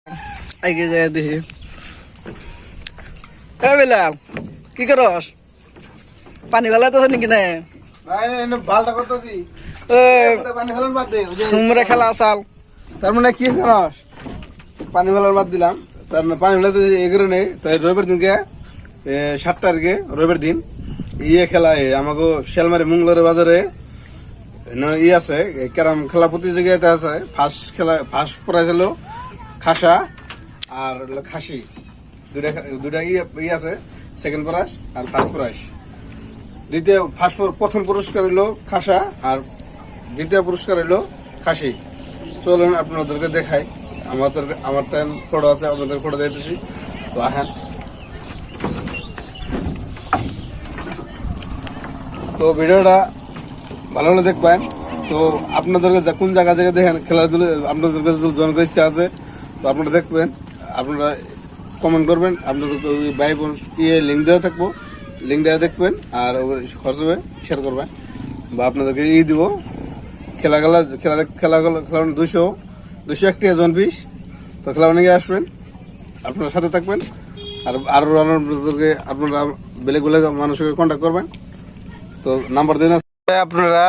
আগে যায় দেখি বিলাল কি করস পানি বেলা তো নাকি না তোমরা খেলা আসাল তার মানে কি জানাস পানি ফেলার বাদ দিলাম তার পানি ফেলা তো এগুলো নেই তাই রবিবার দিনকে 7 তারিখে রবিবার দিন খেলা আমাকে শিয়ালমারি মুংলার বাজারে আছে ক্যারাম খেলা প্রতিযোগিতা আছে ফার্স্ট প্রাইজ হলো খাসা আর হলো খাসি দুটা আছে সেকেন্ড প্রাইজ আর ফার্স্ট প্রাইজ প্রথম পুরস্কার হলো খাসা আর দ্বিতীয় পুরস্কার হলো খাসি। চলুন আপনাদেরকে দেখাই আমার টাইম ফটো আছে আপনাদের ফটো দিতেছি তো আসেন। তো ভিডিওটা ভালো হলে দেখবেন। তো আপনাদেরকে কোন জায়গা থেকে দেখেন খেলাধুলো আপনাদেরকে জয়েন করার ইচ্ছা আছে তো আপনারা দেখবেন, আপনারা কমেন্ট করবেন, আপনাদের ভাই বোন লিঙ্ক দেওয়া থাকবো, লিঙ্ক দেওয়া দেখবেন আর হোয়াটসঅ্যাপে শেয়ার করবেন বা আপনাদেরকে দিব খেলা 201 টাকা জন পিস। তো খেলা অনেকে আসবেন, আপনারা সাথে থাকবেন আর আরো আপনারা বেলেগ মানুষকে কন্ট্যাক্ট করবেন। তো নাম্বার দিন আপনারা